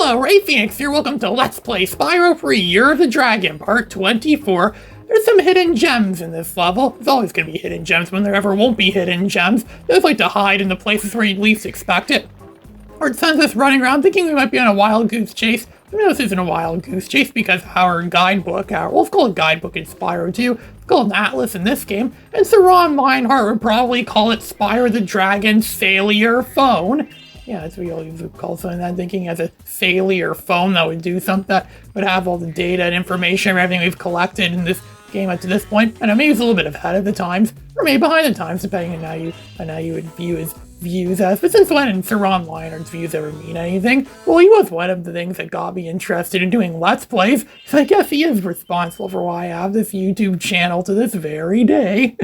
Hello, Ray Phoenix here. Welcome to Let's Play Spyro 3 Year of the Dragon, Part 24. There's some hidden gems in this level. There's always going to be hidden gems when there ever won't be hidden gems. They just like to hide in the places where you least expect it. Or it sends us running around thinking we might be on a wild goose chase. But no, this isn't a wild goose chase because our guidebook, let's call it guidebook in Spyro 2. It's called an atlas in this game. And Sir Ron Meinhardt would probably call it Spyro the Dragon Failure Phone. Yeah, that's what we always call something that, thinking as a failure phone that would do something that would have all the data and information and everything we've collected in this game up to this point. I know maybe it's a little bit ahead of the times, or maybe behind the times, depending on how you would view his views as. But since when did Sir Ron Meinhardt's views ever mean anything? Well, he was one of the things that got me interested in doing Let's Plays, so I guess he is responsible for why I have this YouTube channel to this very day.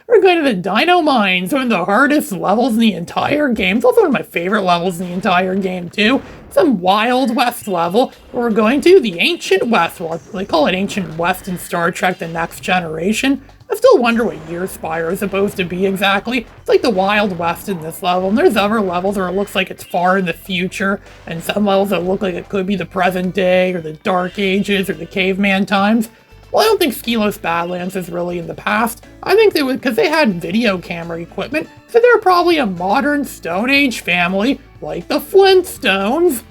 We're going to the Dino Mines, one of the hardest levels in the entire game. It's also one of my favorite levels in the entire game, too. Some Wild West level, where we're going to the Ancient West. Well, they call it Ancient West in Star Trek The Next Generation. I still wonder what year Spyro is supposed to be exactly. It's like the Wild West in this level, and there's other levels where it looks like it's far in the future, and some levels that look like it could be the present day, or the Dark Ages, or the caveman times. Well, I don't think Skelos Badlands is really in the past. I think they would, because they had video camera equipment, so they're probably a modern Stone Age family, like the Flintstones.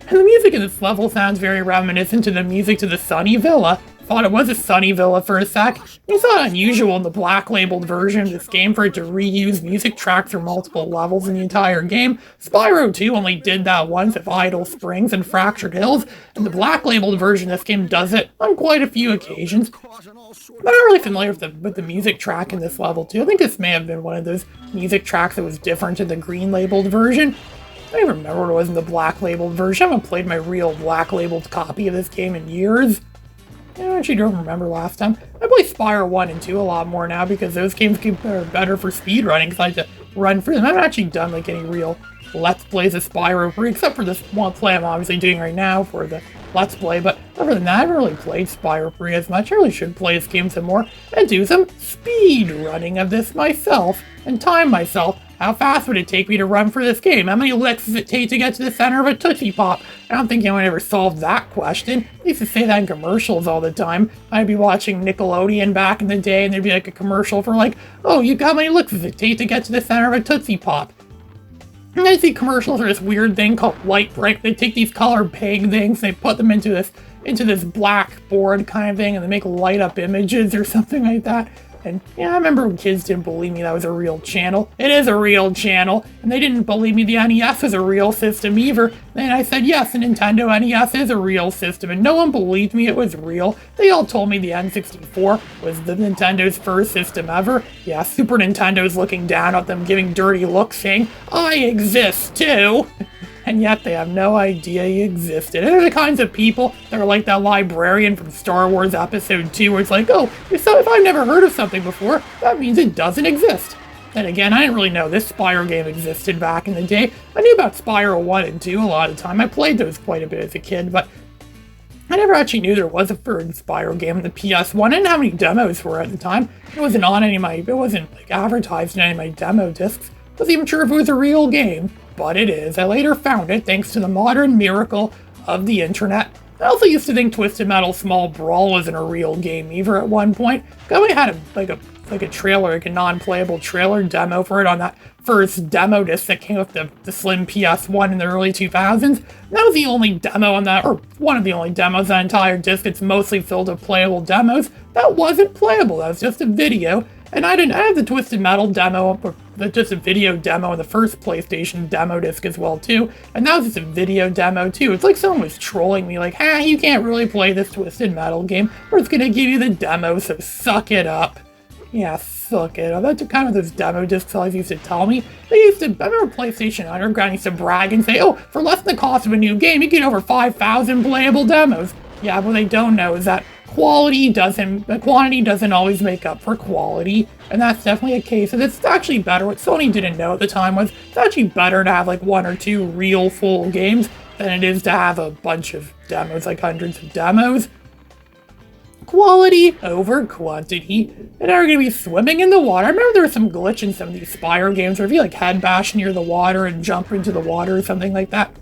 And the music in this level sounds very reminiscent to the music to the Sunny Villa. Thought it was a Sunny Villa for a sec. It's not unusual in the black labeled version of this game for it to reuse music tracks for multiple levels in the entire game. Spyro 2 only did that once with Idle Springs and Fractured Hills, and the black labeled version of this game does it on quite a few occasions. But I'm not really familiar with the music track in this level too. I think this may have been one of those music tracks that was different in the green labeled version. I don't even remember what it was in the black labeled version. I haven't played my real black labeled copy of this game in years. I actually don't remember last time. I play Spyro 1 and 2 a lot more now because those games are better for speedrunning because I like to run through them. I haven't actually done like any real Let's Plays of Spyro 3 except for this one play I'm obviously doing right now for the Let's Play, but other than that, I haven't really played Spyro 3 as much. I really should play this game some more and do some speed running of this myself and time myself. How fast would it take me to run for this game? How many licks does it take to get to the center of a Tootsie Pop? I don't think anyone ever solved that question. They used to say that in commercials all the time. I'd be watching Nickelodeon back in the day and there'd be like a commercial for like, oh, how many licks does it take to get to the center of a Tootsie Pop? And I see commercials for this weird thing called Light Brick. They take these colored peg things, they put them into this black board kind of thing, and they make light up images or something like that. And yeah, I remember when kids didn't believe me that was a real channel. It is a real channel, and they didn't believe me the NES was a real system either. And I said, yes, the Nintendo NES is a real system, and no one believed me it was real. They all told me the N64 was the Nintendo's first system ever. Yeah, Super Nintendo's looking down at them, giving dirty looks, saying, I exist too! And yet they have no idea he existed. And they're the kinds of people that are like that librarian from Star Wars Episode 2 where it's like, oh, if I've never heard of something before, that means it doesn't exist. And again, I didn't really know this Spyro game existed back in the day. I knew about Spyro 1 and 2 a lot of the time. I played those quite a bit as a kid, but I never actually knew there was a third Spyro game in the PS1. I didn't know how many demos were at the time. It wasn't like advertised in any of my demo discs. I wasn't even sure if it was a real game. But it is. I later found it thanks to the modern miracle of the internet. I also used to think Twisted Metal Small Brawl wasn't a real game either at one point. I only had a trailer, like a non-playable trailer demo for it on that first demo disc that came with the slim PS1 in the early 2000s. And that was the only demo on that, or one of the only demos on that entire disc. It's mostly filled with playable demos. That wasn't playable. That was just a video. And I had the Twisted Metal demo, or just a video demo in the first PlayStation demo disc as well too, and that was just a video demo too. It's like someone was trolling me like, you can't really play this Twisted Metal game, we're just gonna give you the demo, so suck it up. Yeah, suck it up. That's kind of those demo discs always used to tell me. I remember PlayStation Underground used to brag and say, oh, for less than the cost of a new game, you get over 5,000 playable demos. Yeah, what they don't know is that quantity doesn't always make up for quality, and that's definitely a case. And it's actually better. What Sony didn't know at the time was it's actually better to have like one or two real full games than it is to have a bunch of demos, like hundreds of demos. Quality over quantity. And now we're going to be swimming in the water. I remember there was some glitch in some of these Spyro games where if you like head bash near the water and jump into the water or something like that,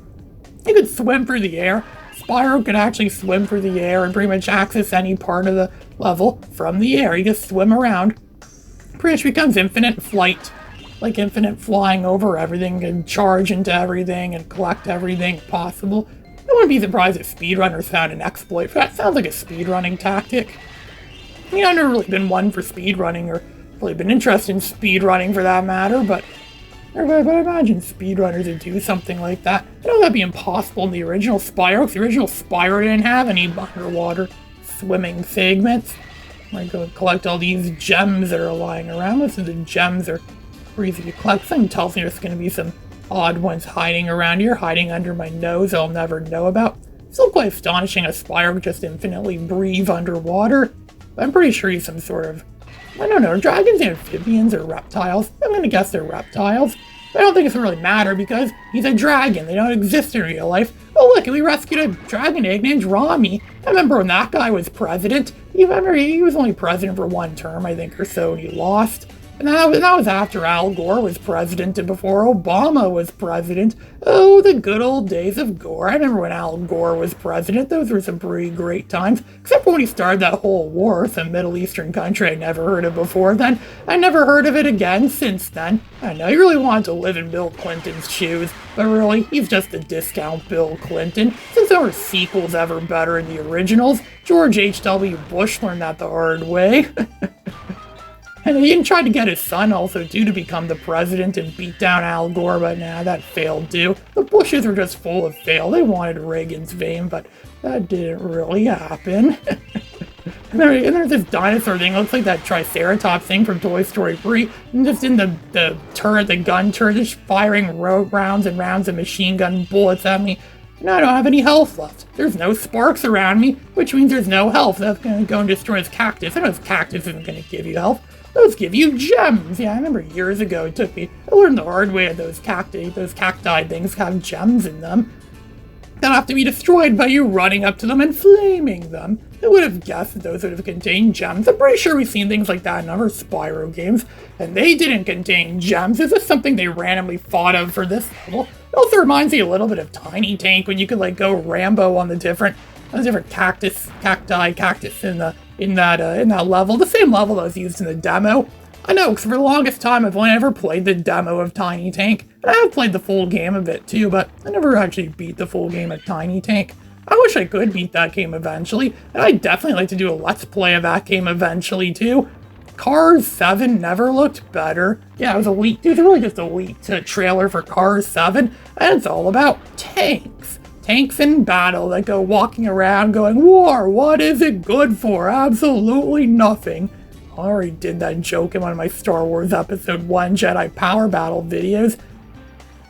You could swim through the air. Spyro could actually swim through the air and pretty much access any part of the level from the air. You just swim around. Pretty much becomes infinite flight. Like infinite flying over everything and charge into everything and collect everything possible. I wouldn't be surprised if speedrunners found an exploit for that. Sounds like a speedrunning tactic. I mean, I've never really been one for speedrunning or really been interested in speedrunning for that matter, but I imagine speedrunners would do something like that. I know that'd be impossible in the original Spyro, because the original Spyro didn't have any underwater swimming segments. I go collect all these gems that are lying around. Most of the gems are easy to collect. Something tells me there's going to be some odd ones hiding around here, hiding under my nose I'll never know about. Still quite astonishing a Spyro could just infinitely breathe underwater. But I'm pretty sure he's some sort of, I don't know, are dragons amphibians or reptiles? I'm going to guess they're reptiles. But I don't think it's really matter because he's a dragon. They don't exist in real life. Oh look, we rescued a dragon egg named Rami. I remember when that guy was president. You remember he was only president for one term, I think, or so, and he lost. And that was after Al Gore was president and before Obama was president. Oh, the good old days of Gore. I remember when Al Gore was president. Those were some pretty great times. Except for when he started that whole war, some Middle Eastern country I never heard of before then. I never heard of it again since then. I know, you really wanted to live in Bill Clinton's shoes. But really, he's just a discount Bill Clinton. Since there were sequels ever better than the originals, George H.W. Bush learned that the hard way. And he even tried to get his son also, too, to become the president and beat down Al Gore, but nah, that failed, too. The Bushes were just full of fail. They wanted Reagan's fame, but that didn't really happen. And there's this dinosaur thing. It looks like that Triceratops thing from Toy Story 3. And just in the turret, the gun turret, just firing rounds and rounds of machine gun bullets at me. And I don't have any health left. There's no sparks around me, which means there's no health. That's going to go and destroy his cactus. I know his cactus isn't going to give you health. Those give you gems! Yeah, I remember years ago it took me, I learned the hard way that those cacti things have gems in them. They'll have to be destroyed by you running up to them and flaming them. I would have guessed that those would have contained gems. I'm pretty sure we've seen things like that in other Spyro games, and they didn't contain gems. Is this something they randomly thought of for this level? It also reminds me a little bit of Tiny Tank when you could like go Rambo on the different cactus in that level, the same level that was used in the demo. I know, because for the longest time I've only ever played the demo of Tiny Tank. And I have played the full game a bit too, but I never actually beat the full game of Tiny Tank. I wish I could beat that game eventually, and I'd definitely like to do a Let's Play of that game eventually too. Cars 7 never looked better. Yeah, it was a leaked, it was really just a leaked trailer for Cars 7, and it's all about tanks. Tanks in battle that go walking around going, war, what is it good for? Absolutely nothing. I already did that joke in one of my Star Wars Episode 1 Jedi Power Battle videos.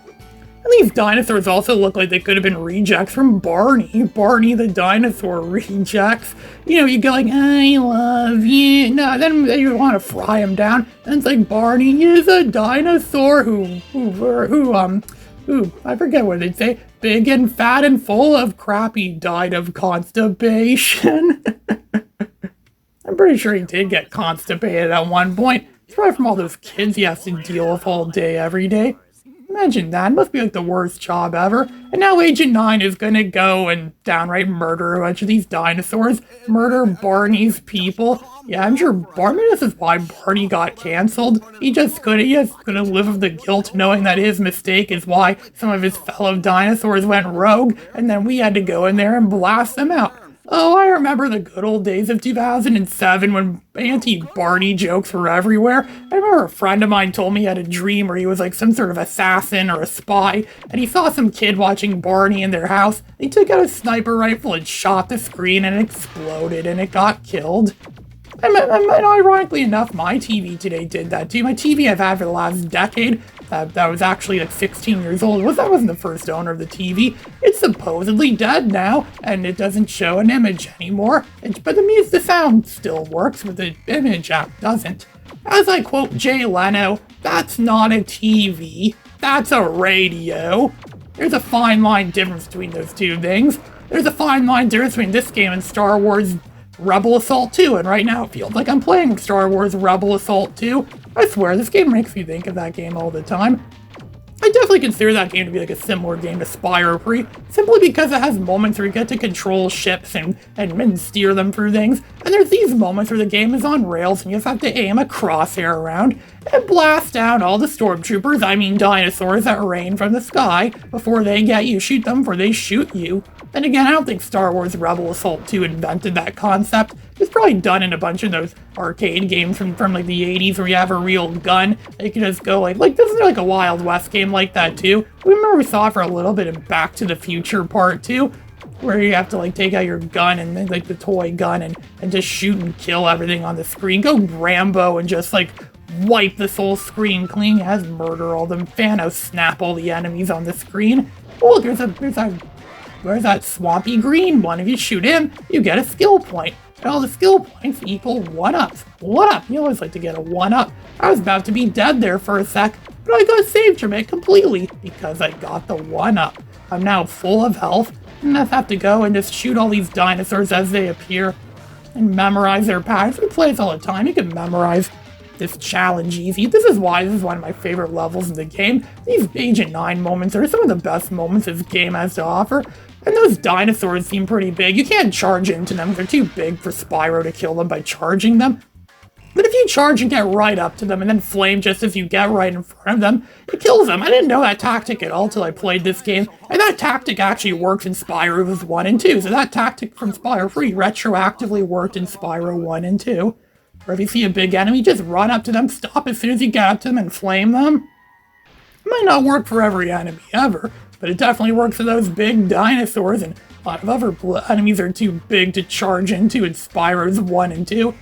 And these dinosaurs also look like they could have been rejects from Barney. Barney the dinosaur rejects. You know, you go like, I love you. No, then you want to fry him down. And it's like, Barney is a dinosaur who, I forget what they'd say. Big and fat and full of crap. He died of constipation. I'm pretty sure he did get constipated at one point. It's probably from all those kids he has to deal with all day, every day. Imagine that. It must be like the worst job ever. And now Agent 9 is gonna go and downright murder a bunch of these dinosaurs. Murder Barney's people. Yeah, I'm sure this is why Barney got canceled. He just couldn't live with the guilt knowing that his mistake is why some of his fellow dinosaurs went rogue, and then we had to go in there and blast them out. Oh, I remember the good old days of 2007 when anti-Barney jokes were everywhere. I remember a friend of mine told me he had a dream where he was like some sort of assassin or a spy, and he saw some kid watching Barney in their house. He took out a sniper rifle and shot the screen and it exploded and it got killed. And ironically enough, my TV today did that too. My TV I've had for the last decade, that was actually like 16 years old. That wasn't the first owner of the TV. It's supposedly dead now, and it doesn't show an image anymore. But the sound still works, but the image app doesn't. As I quote Jay Leno, that's not a TV, that's a radio. There's a fine line difference between those two things. There's a fine line difference between this game and Star Wars Rebel Assault 2, and right now it feels like I'm playing Star Wars Rebel Assault 2. I swear, this game makes me think of that game all the time. I definitely consider that game to be like a similar game to Spyro 3, simply because it has moments where you get to control ships and steer them through things, and there's these moments where the game is on rails and you just have to aim a crosshair around and blast down all the stormtroopers, I mean dinosaurs that rain from the sky, before they get you, shoot them before they shoot you. And again, I don't think Star Wars Rebel Assault 2 invented that concept. It's probably done in a bunch of those arcade games from like the 80s where you have a real gun. You can just go like this is like a Wild West game like that too. We remember we saw it for a little bit in Back to the Future Part 2, where you have to like take out your gun and like the toy gun and just shoot and kill everything on the screen. Go Rambo and just like wipe this whole screen clean. It has murder all them. Thanos snap all the enemies on the screen. Oh, look, there's that swampy green one. If you shoot him, you get a skill point. And all the skill points equal 1-ups. 1-up. You always like to get a 1-up. I was about to be dead there for a sec, but I got saved from it completely because I got the 1-up. I'm now full of health, and I just have to go and just shoot all these dinosaurs as they appear and memorize their patterns. We play this all the time. You can memorize this challenge easy. This is why this is one of my favorite levels in the game. These Agent 9 moments are some of the best moments this game has to offer. And those dinosaurs seem pretty big. You can't charge into them. They're too big for Spyro to kill them by charging them. But if you charge and get right up to them and then flame just as you get right in front of them, it kills them. I didn't know that tactic at all till I played this game. And that tactic actually works in Spyro 1 and 2. So that tactic from Spyro 3 retroactively worked in Spyro 1 and 2. Or if you see a big enemy, just run up to them, stop as soon as you get up to them, and flame them. It might not work for every enemy ever, but it definitely works for those big dinosaurs, and a lot of other enemies are too big to charge into in Spyro's 1 and 2.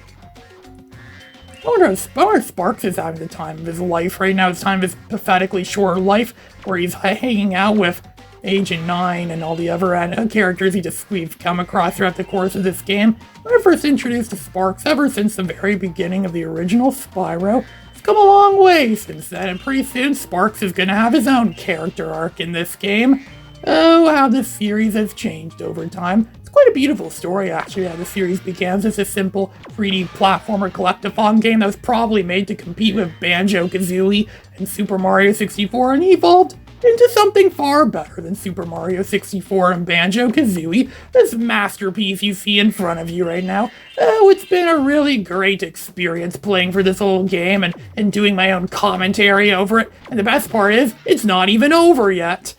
I wonder if Sparks is having the time of his life right now. It's time of his pathetically short life, where he's hanging out with Agent 9 and all the other characters we've come across throughout the course of this game. When I first introduced to Sparks, ever since the very beginning of the original Spyro, it's come a long way since then, and pretty soon Sparks is gonna have his own character arc in this game. Oh, how this series has changed over time. It's quite a beautiful story, actually, how the series began as a simple 3D platformer collectathon game that was probably made to compete with Banjo-Kazooie and Super Mario 64, and evolved into something far better than Super Mario 64 and Banjo-Kazooie, this masterpiece you see in front of you right now. Oh, it's been a really great experience playing for this whole game and doing my own commentary over it, and the best part is, it's not even over yet.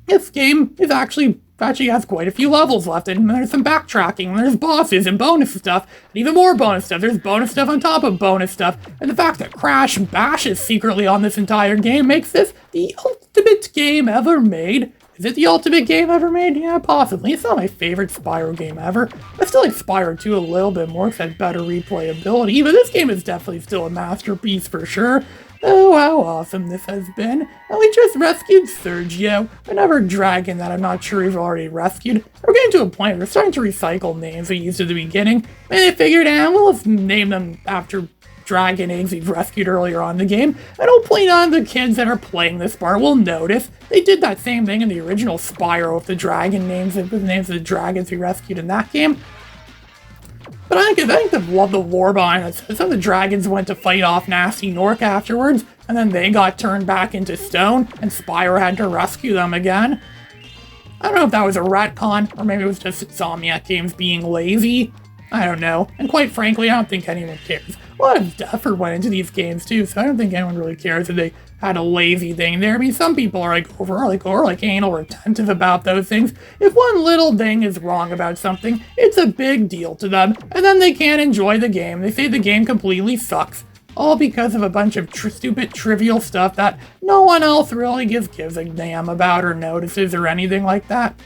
This game is actually has quite a few levels left, and there's some backtracking, and there's bosses and bonus stuff, and even more bonus stuff. There's bonus stuff on top of bonus stuff, and the fact that Crash Bash is secretly on this entire game makes this the ultimate game ever made. Is it the ultimate game ever made? Yeah, possibly. It's not my favorite Spyro game ever. I still like Spyro 2 a little bit more because it has better replayability, but this game is definitely still a masterpiece for sure. Oh, how awesome this has been. And we just rescued Sergio, another dragon that I'm not sure we've already rescued. We're getting to a point where we're starting to recycle names we used at the beginning. And I figured, we'll just name them after dragon names we've rescued earlier on in the game. And hopefully none of the kids that are playing this part will notice. They did that same thing in the original Spyro with the dragon names, with the names of the dragons we rescued in that game. But I think the lore behind it. Some of the dragons went to fight off Nasty Nork afterwards, and then they got turned back into stone, and Spyro had to rescue them again. I don't know if that was a retcon, or maybe it was just Insomniac Games being lazy. I don't know. And quite frankly, I don't think anyone cares. A lot of effort went into these games too, so I don't think anyone really cares if they had a lazy thing there. I mean, some people are like anal retentive about those things. If one little thing is wrong about something, it's a big deal to them, and then they can't enjoy the game. They say the game completely sucks, all because of a bunch of stupid, trivial stuff that no one else really gives a damn about or notices or anything like that.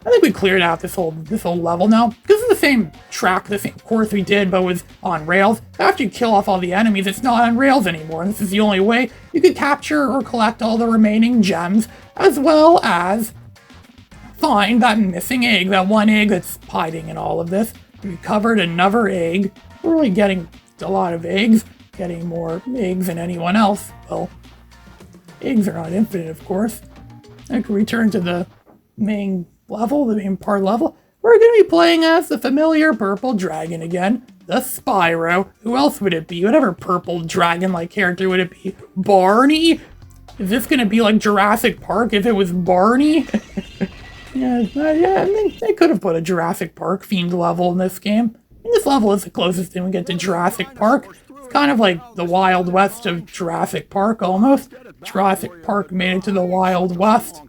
I think we cleared out this whole level now. This is the same track, the same course we did, but was on rails. After you kill off all the enemies, it's not on rails anymore, and this is the only way you can capture or collect all the remaining gems, as well as find that missing egg, that one egg that's hiding in all of this. We recovered another egg. We're really getting a lot of eggs, getting more eggs than anyone else. Well, eggs are not infinite, of course. I can return to the main level, the main part level. We're going to be playing as the familiar purple dragon again, the Spyro. Who else would it be? Whatever purple dragon-like character would it be? Barney? Is this gonna be like Jurassic Park if it was Barney? Yeah, I mean, they could have put a Jurassic Park themed level in this game. And this level is the closest thing we get to Jurassic Park. It's kind of like the Wild West of Jurassic Park, almost. Jurassic Park made it to the Wild West.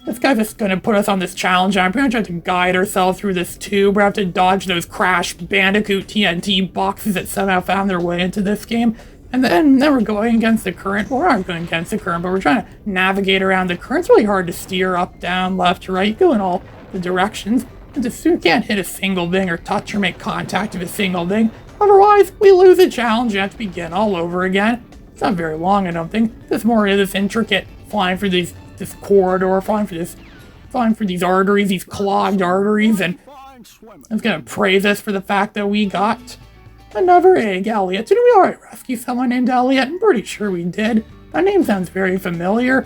This guy's just gonna put us on this challenge, and I'm pretty much have to guide ourselves through this tube. We have to dodge those Crash Bandicoot TNT boxes that somehow found their way into this game. And then we're going against the current. Well, we're not going against the current, but we're trying to navigate around the current. It's really hard to steer up, down, left, right. You go in all the directions. And you can't hit a single thing or touch or make contact with a single thing. Otherwise, we lose the challenge and have to begin all over again. It's not very long, I don't think. There's more of this intricate flying for this corridor, flying for these arteries, these clogged arteries, and I was gonna praise us for the fact that we got another egg, Elliot. Didn't we already rescue someone named Elliot? I'm pretty sure we did. That name sounds very familiar.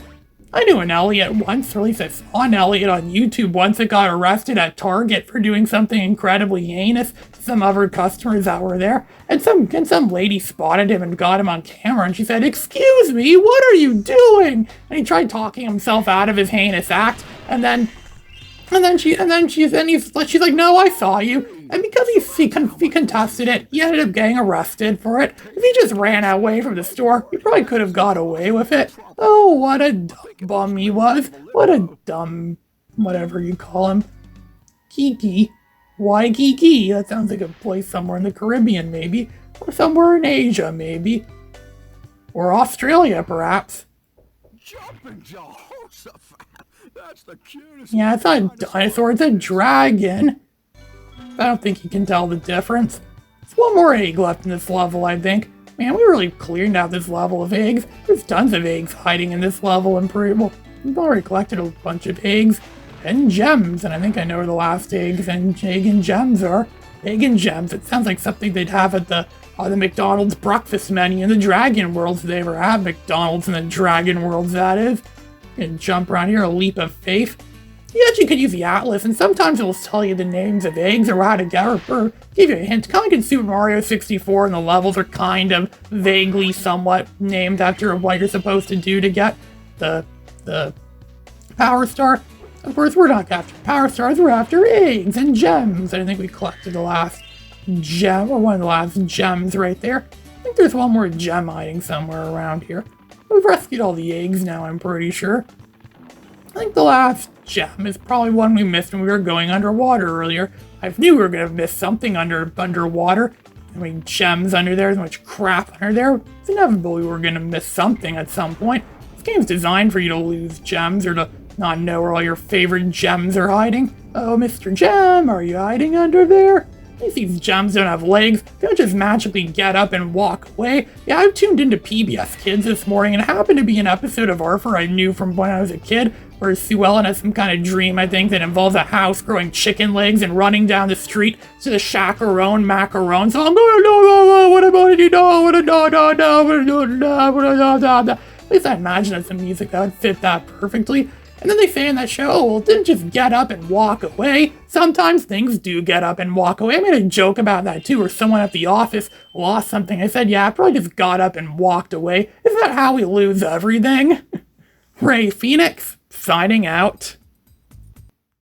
I knew an Elliot once, or at least I saw an Elliot on YouTube once that got arrested at Target for doing something incredibly heinous to some other customers that were there. And some lady spotted him and got him on camera, and she said, "Excuse me, what are you doing?" And he tried talking himself out of his heinous act, she's like, "No, I saw you." And because he contested it, he ended up getting arrested for it. If he just ran away from the store, he probably could have got away with it. Oh, what a dumb bum he was. What a dumb, whatever you call him. Kiki. Waikiki. That sounds like a place somewhere in the Caribbean, maybe. Or somewhere in Asia, maybe. Or Australia, perhaps. That's the cutest. Yeah, it's not a dinosaur, it's a dragon. I don't think you can tell the difference. There's one more egg left in this level, I think. Man, we really cleared out this level of eggs. There's tons of eggs hiding in this level, and we've already collected a bunch of eggs and gems, and I think I know where the last egg and gems are. Egg and gems. It sounds like something they'd have at the McDonald's breakfast menu in the Dragon Worlds, if they ever have McDonald's in the Dragon Worlds, that is. You can jump around here, a leap of faith. You actually could use the atlas, and sometimes it will tell you the names of eggs or how to get or give you a hint. Kind of like in Super Mario 64, and the levels are kind of vaguely somewhat named after what you're supposed to do to get the Power Star. Of course, we're not after Power Stars, we're after eggs and gems. I think we collected the last gem, or one of the last gems right there. I think there's one more gem hiding somewhere around here. We've rescued all the eggs now, I'm pretty sure. I think the last gem is probably one we missed when we were going underwater earlier. I knew we were going to miss something underwater. I mean, gems under there, so much crap under there. It's inevitable we were going to miss something at some point. This game's designed for you to lose gems or to not know where all your favorite gems are hiding. Oh, Mr. Gem, are you hiding under there? At least these gems don't have legs. They don't just magically get up and walk away. Yeah, I tuned into PBS Kids this morning, and it happened to be an episode of Arthur I knew from when I was a kid, where Sue Ellen has some kind of dream, I think, that involves a house growing chicken legs and running down the street to the Shakarone Macaron. So I'm going, no, what about it, you know, what a no. At least I imagine that's some music that would fit that perfectly. And then they say in that show, oh, well, it didn't just get up and walk away. Sometimes things do get up and walk away. I made a joke about that too, where someone at the office lost something. I said, yeah, I probably just got up and walked away. Isn't that how we lose everything? Ray Phoenix, signing out.